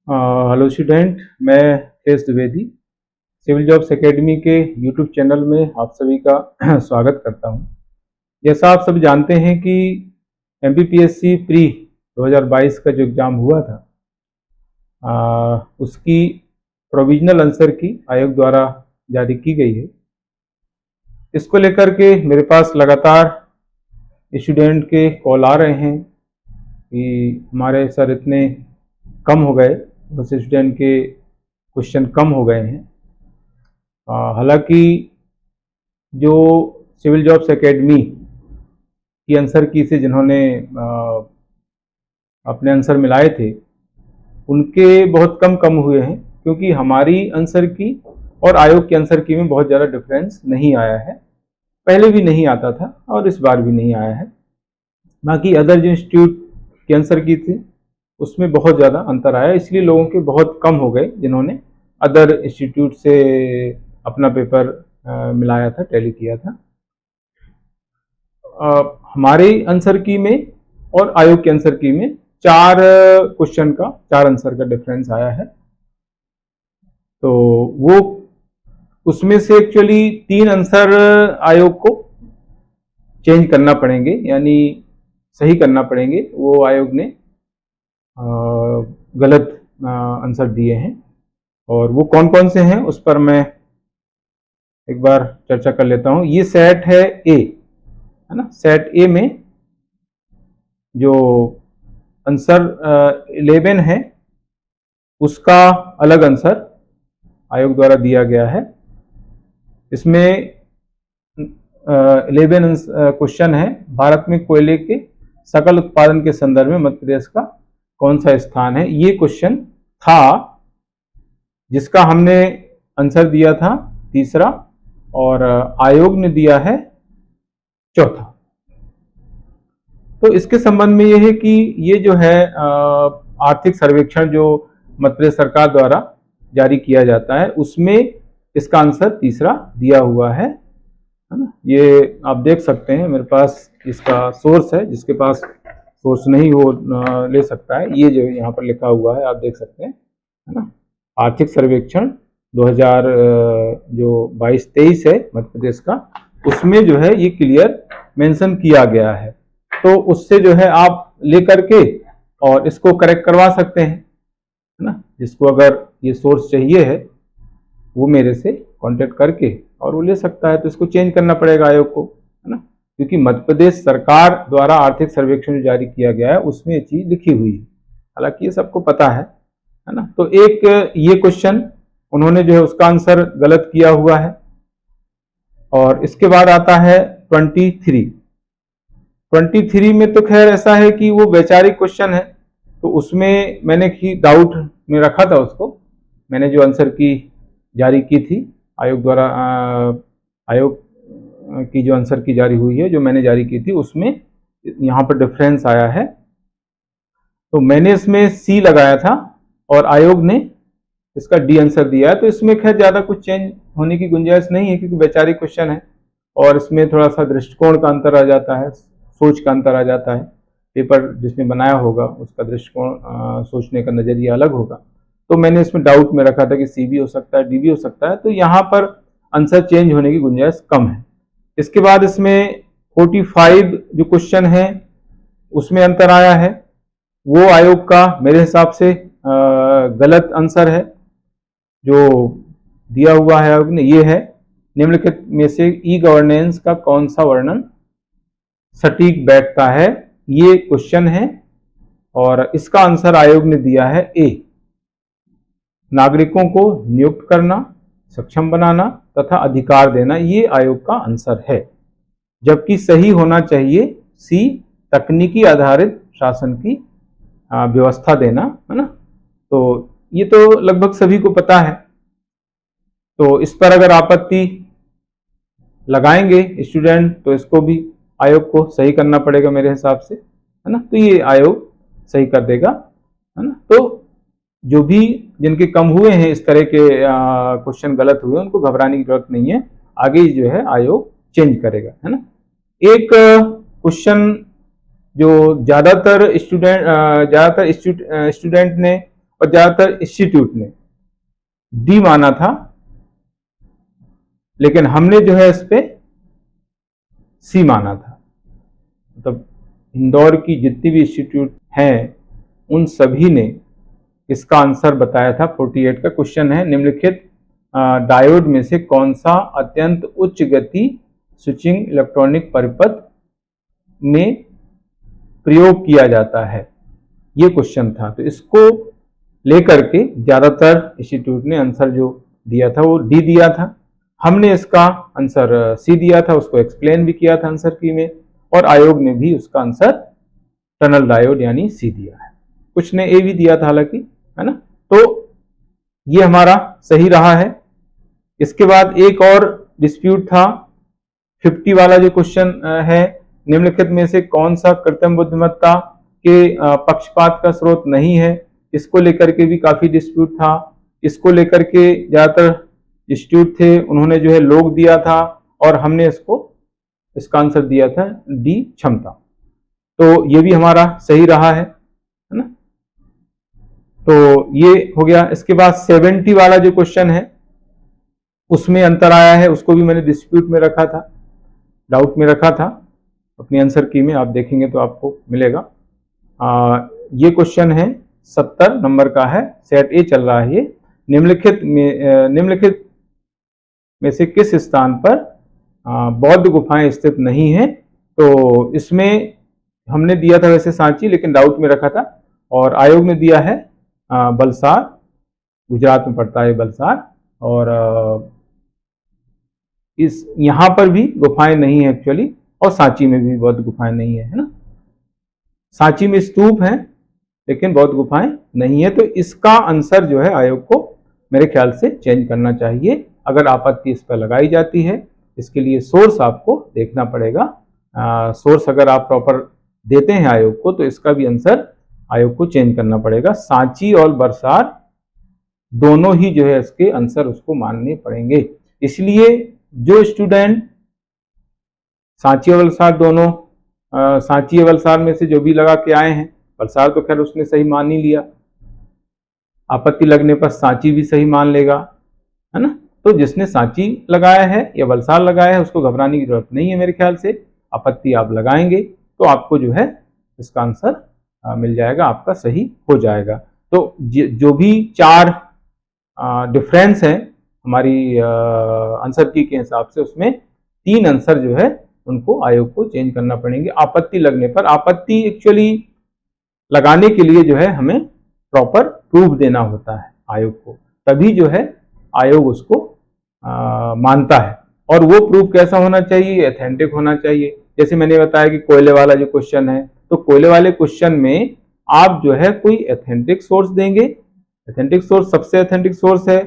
Hello student, मैं केस Dwivedi Civil Jobs Academy के यूट्यूब चैनल में आप सभी का स्वागत करता हूं। जैसा आप सब जानते हैं कि एमपीपीएससी प्री 2022 का जो एग्ज़ाम हुआ था उसकी प्रोविजनल आंसर की आयोग द्वारा जारी की गई है। इसको लेकर के मेरे पास लगातार स्टूडेंट के कॉल आ रहे हैं कि हमारे सर इतने कम हो गए, बहुत से स्टूडेंट के क्वेश्चन कम हो गए हैं। हालांकि जो सिविल जॉब्स एकेडमी की आंसर की से जिन्होंने अपने आंसर मिलाए थे उनके बहुत कम हुए हैं, क्योंकि हमारी आंसर की और आयोग के आंसर की में बहुत ज़्यादा डिफरेंस नहीं आया है। पहले भी नहीं आता था और इस बार भी नहीं आया है। बाकी अदर जो इंस्टीट्यूट के आंसर की थी उसमें बहुत ज़्यादा अंतर आया, इसलिए लोगों के बहुत कम हो गए जिन्होंने अदर इंस्टीट्यूट से अपना पेपर मिलाया था, टैली किया था। हमारे आंसर की में और आयोग के आंसर की में 4 क्वेश्चन का 4 आंसर का डिफरेंस आया है। तो वो उसमें से एक्चुअली 3 आंसर आयोग को चेंज करना पड़ेंगे, यानी सही करना पड़ेंगे। वो आयोग ने गलत आंसर दिए हैं, और वो कौन कौन से हैं उस पर मैं एक बार चर्चा कर लेता हूं। ये सेट है ए, है ना। सेट ए में जो आंसर 11 है उसका अलग आंसर आयोग द्वारा दिया गया है। इसमें 11 क्वेश्चन है, भारत में कोयले के सकल उत्पादन के संदर्भ में मध्य प्रदेश का कौन सा स्थान है। ये क्वेश्चन था जिसका हमने आंसर दिया था तीसरा, और आयोग ने दिया है चौथा। तो इसके संबंध में यह है कि ये जो है आर्थिक सर्वेक्षण जो मध्य प्रदेश सरकार द्वारा जारी किया जाता है उसमें इसका आंसर तीसरा दिया हुआ है ना। ये आप देख सकते हैं, मेरे पास इसका सोर्स है, जिसके पास सोर्स नहीं हो ले सकता है। ये जो यहाँ पर लिखा हुआ है आप देख सकते हैं, है ना। आर्थिक सर्वेक्षण 2000 जो 22-23 है मध्य प्रदेश का, उसमें जो है ये क्लियर मेंशन किया गया है। तो उससे जो है आप लेकर के और इसको करेक्ट करवा सकते हैं, है ना। जिसको अगर ये सोर्स चाहिए है वो मेरे से कांटेक्ट करके और वो ले सकता है। तो इसको चेंज करना पड़ेगा आयोग को, है ना, क्योंकि मध्य प्रदेश सरकार द्वारा आर्थिक सर्वेक्षण जारी किया गया है उसमें ये चीज लिखी हुई है। हालांकि ये सबको पता है ना। तो एक ये क्वेश्चन उन्होंने जो है उसका आंसर गलत किया हुआ है। और इसके बाद आता है 23 में तो खैर ऐसा है कि वो वैचारिक क्वेश्चन है, तो उसमें मैंने डाउट में रखा था उसको। मैंने जो आंसर की जारी की थी आयोग द्वारा, आयोग की जो आंसर की जारी हुई है जो मैंने जारी की थी उसमें यहाँ पर डिफरेंस आया है, तो मैंने इसमें सी लगाया था और आयोग ने इसका डी आंसर दिया है। तो इसमें खैर ज़्यादा कुछ चेंज होने की गुंजाइश नहीं है, क्योंकि वैचारिक क्वेश्चन है और इसमें थोड़ा सा दृष्टिकोण का अंतर आ जाता है, सोच का अंतर आ जाता है। पेपर जिसने बनाया होगा उसका दृष्टिकोण, सोचने का नज़रिया अलग होगा। तो मैंने इसमें डाउट में रखा था कि सी भी हो सकता है, डी भी हो सकता है। तो यहाँ पर आंसर चेंज होने की गुंजाइश कम है। इसके बाद इसमें 45 जो क्वेश्चन है उसमें अंतर आया है। वो आयोग का मेरे हिसाब से गलत आंसर है जो दिया हुआ है आयोग ने। ये है, निम्नलिखित में से ई गवर्नेंस का कौन सा वर्णन सटीक बैठता है। ये क्वेश्चन है और इसका आंसर आयोग ने दिया है ए, नागरिकों को नियुक्त करना, सक्षम बनाना तथा अधिकार देना। ये आयोग का आंसर है, जबकि सही होना चाहिए सी, तकनीकी आधारित शासन की व्यवस्था देना, है ना। तो ये तो लगभग सभी को पता है। तो इस पर अगर आपत्ति लगाएंगे स्टूडेंट तो इसको भी आयोग को सही करना पड़ेगा मेरे हिसाब से, है ना। तो ये आयोग सही कर देगा, है ना। तो जो भी जिनके कम हुए हैं, इस तरह के क्वेश्चन गलत हुए, उनको घबराने की जरूरत नहीं है, आगे जो है आयोग चेंज करेगा, है ना। एक क्वेश्चन जो ज्यादातर स्टूडेंट ने और ज़्यादातर इंस्टीट्यूट ने डी माना था, लेकिन हमने जो है इस पे सी माना था। मतलब इंदौर की जितनी भी इंस्टीट्यूट हैं उन सभी ने इसका आंसर बताया था। 48 का क्वेश्चन है, निम्नलिखित डायोड में से कौन सा अत्यंत उच्च गति स्विचिंग इलेक्ट्रॉनिक परिपथ में प्रयोग किया जाता है, ये क्वेश्चन था। तो इसको लेकर के ज्यादातर इंस्टीट्यूट ने आंसर जो दिया था वो डी दिया था। हमने इसका आंसर सी दिया था, उसको एक्सप्लेन भी किया था आंसर की में, और आयोग ने भी उसका आंसर टनल डायोड यानी सी दिया है। कुछ ने ए भी दिया था हालांकि, है ना। तो ये हमारा सही रहा है। इसके बाद एक और डिस्प्यूट था 50 वाला जो क्वेश्चन है, निम्नलिखित में से कौन सा कृत्रिम बुद्धिमत्ता के पक्षपात का स्रोत नहीं है। इसको लेकर के भी काफी डिस्प्यूट था। इसको लेकर के ज्यादातर इंस्टीट्यूट थे उन्होंने जो है लोग दिया था, और हमने इसका आंसर दिया था डी क्षमता। तो ये भी हमारा सही रहा है ना। तो ये हो गया। इसके बाद 70 वाला जो क्वेश्चन है उसमें अंतर आया है, उसको भी मैंने डिस्प्यूट में रखा था, डाउट में रखा था। अपनी आंसर की में आप देखेंगे तो आपको मिलेगा। ये क्वेश्चन है 70 नंबर का है, सेट ए चल रहा है ये। निम्नलिखित में से किस स्थान पर बौद्ध गुफाएं स्थित नहीं है। तो इसमें हमने दिया था वैसे सांची, लेकिन डाउट में रखा था, और आयोग ने दिया है बलसार, गुजरात में पड़ता है बलसार। और इस यहां पर भी गुफाएं नहीं है एक्चुअली, और सांची में भी बौद्ध गुफाएं नहीं है ना। सांची में स्तूप हैं लेकिन बौद्ध गुफाएं नहीं है। तो इसका आंसर जो है आयोग को मेरे ख्याल से चेंज करना चाहिए अगर आपत्ति इस पर लगाई जाती है। इसके लिए सोर्स आपको देखना पड़ेगा। सोर्स अगर आप प्रॉपर देते हैं आयोग को तो इसका भी आंसर आयोग को चेंज करना पड़ेगा। सांची और बरसार दोनों ही जो है इसके आंसर उसको मानने पड़ेंगे। इसलिए जो स्टूडेंट सांची और वलसाड़ दोनों, सांची और वलसाड़ में से जो भी लगा के आए हैं, वलसाड़ तो खैर उसने सही मान ही लिया, आपत्ति लगने पर सांची भी सही मान लेगा, है ना। तो जिसने सांची लगाया है या वलसाड़ लगाया है उसको घबराने की जरूरत नहीं है मेरे ख्याल से। आपत्ति आप लगाएंगे तो आपको जो है इसका आंसर मिल जाएगा, आपका सही हो जाएगा। तो जो भी 4 डिफरेंस है हमारी आंसर की के हिसाब से, उसमें 3 आंसर जो है उनको आयोग को चेंज करना पड़ेंगे आपत्ति लगने पर। आपत्ति एक्चुअली लगाने के लिए जो है हमें प्रॉपर प्रूफ देना होता है आयोग को, तभी जो है आयोग उसको मानता है। और वो प्रूफ कैसा होना चाहिए, एथेंटिक होना चाहिए। जैसे मैंने बताया कि कोयले वाला जो क्वेश्चन है, तो कोयले वाले क्वेश्चन में आप जो है कोई एथेंटिक सोर्स देंगे। एथेंटिक सोर्स, सबसे एथेंटिक सोर्स है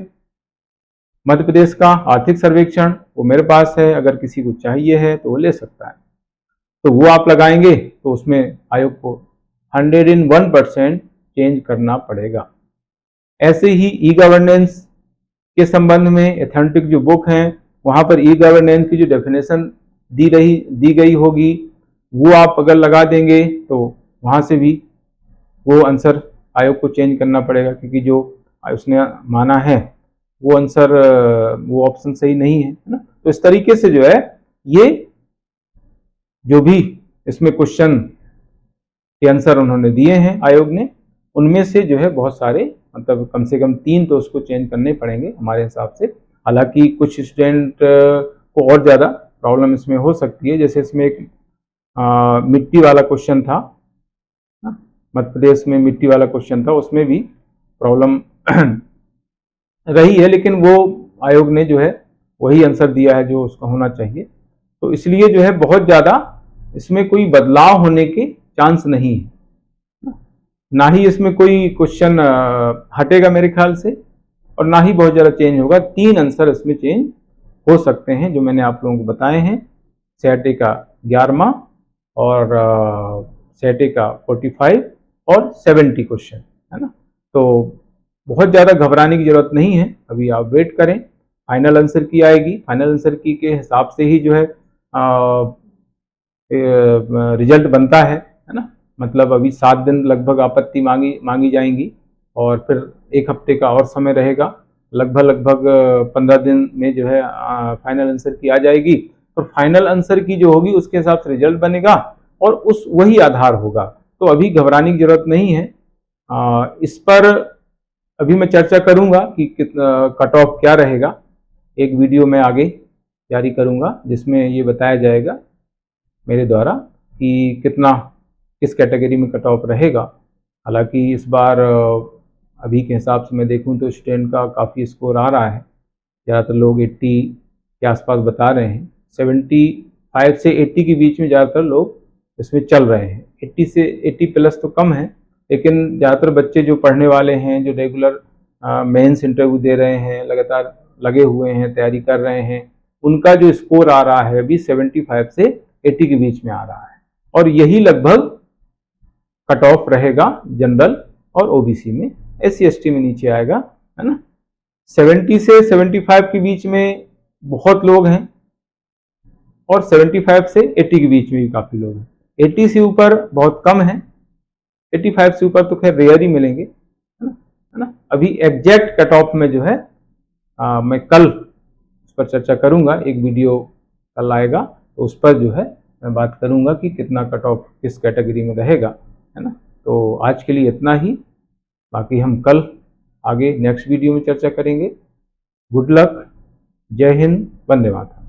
मध्य प्रदेश का आर्थिक सर्वेक्षण, वो मेरे पास है, अगर किसी को चाहिए है तो वो ले सकता है। तो वो आप लगाएंगे तो उसमें आयोग को 101% चेंज करना पड़ेगा। ऐसे ही ई गवर्नेंस के संबंध में एथेंटिक जो बुक हैं वहां पर ई गवर्नेंस की जो डेफिनेशन दी गई होगी वो आप अगर लगा देंगे तो वहां से भी वो आंसर आयोग को चेंज करना पड़ेगा, क्योंकि जो उसने माना है वो आंसर, वो ऑप्शन सही नहीं है ना। तो इस तरीके से जो है ये जो भी इसमें क्वेश्चन के आंसर उन्होंने दिए हैं आयोग ने, उनमें से जो है बहुत सारे, मतलब कम से कम 3 तो उसको चेंज करने पड़ेंगे हमारे हिसाब से। हालांकि कुछ स्टूडेंट को और ज़्यादा प्रॉब्लम इसमें हो सकती है। जैसे इसमें एक मिट्टी वाला क्वेश्चन था, मध्य प्रदेश में मिट्टी वाला क्वेश्चन था, उसमें भी प्रॉब्लम रही है, लेकिन वो आयोग ने जो है वही आंसर दिया है जो उसका होना चाहिए। तो इसलिए जो है बहुत ज़्यादा इसमें कोई बदलाव होने के चांस नहीं है, ना ही इसमें कोई क्वेश्चन हटेगा मेरे ख्याल से, और ना ही बहुत ज़्यादा चेंज होगा। 3 आंसर इसमें चेंज हो सकते हैं जो मैंने आप लोगों को बताए हैं। सेट ए का 11वां और सेट ए का 45 और 70 क्वेश्चन, है ना। तो बहुत ज़्यादा घबराने की जरूरत नहीं है, अभी आप वेट करें, फाइनल आंसर की आएगी, फाइनल आंसर की के हिसाब से ही जो है रिजल्ट बनता है ना। मतलब अभी 7 दिन लगभग आपत्ति मांगी जाएंगी और फिर 1 हफ्ते का और समय रहेगा। लगभग 15 दिन में जो है फाइनल आंसर की आ जाएगी, और फाइनल आंसर की जो होगी उसके हिसाब से रिजल्ट बनेगा और उस वही आधार होगा। तो अभी घबराने की जरूरत नहीं है। इस पर अभी मैं चर्चा करूंगा कि कितना कट ऑफ क्या रहेगा। एक वीडियो मैं आगे जारी करूंगा जिसमें ये बताया जाएगा मेरे द्वारा कि कितना किस कैटेगरी में कट ऑफ रहेगा। हालांकि इस बार अभी के हिसाब से मैं देखूं तो स्टूडेंट का काफ़ी स्कोर आ रहा है। ज़्यादातर लोग 80 के आसपास बता रहे हैं। 75 से 80 के बीच में ज़्यादातर लोग इसमें चल रहे हैं। 80 से 80 प्लस तो कम है, लेकिन ज़्यादातर बच्चे जो पढ़ने वाले हैं, जो रेगुलर मेंस इंटरव्यू दे रहे हैं, लगातार लगे हुए हैं, तैयारी कर रहे हैं, उनका जो स्कोर आ रहा है अभी 75 से 80 के बीच में आ रहा है। और यही लगभग कट ऑफ रहेगा जनरल और ओबीसी में। SC ST में नीचे आएगा, है ना। 70 से 75 के बीच में बहुत लोग हैं और 75 से 80 के बीच में भी काफ़ी लोग हैं। 80 से ऊपर बहुत कम है, 85 से ऊपर तो खैर रेयर ही मिलेंगे, है ना। अभी एग्जैक्ट कट ऑफ में जो है मैं कल उस पर चर्चा करूंगा। एक वीडियो कल आएगा तो उस पर जो है मैं बात करूंगा कि कितना कट ऑफ किस कैटेगरी में रहेगा, है ना। तो आज के लिए इतना ही, बाकी हम कल आगे नेक्स्ट वीडियो में चर्चा करेंगे। गुड लक, जय हिंद, वंदे मातरम।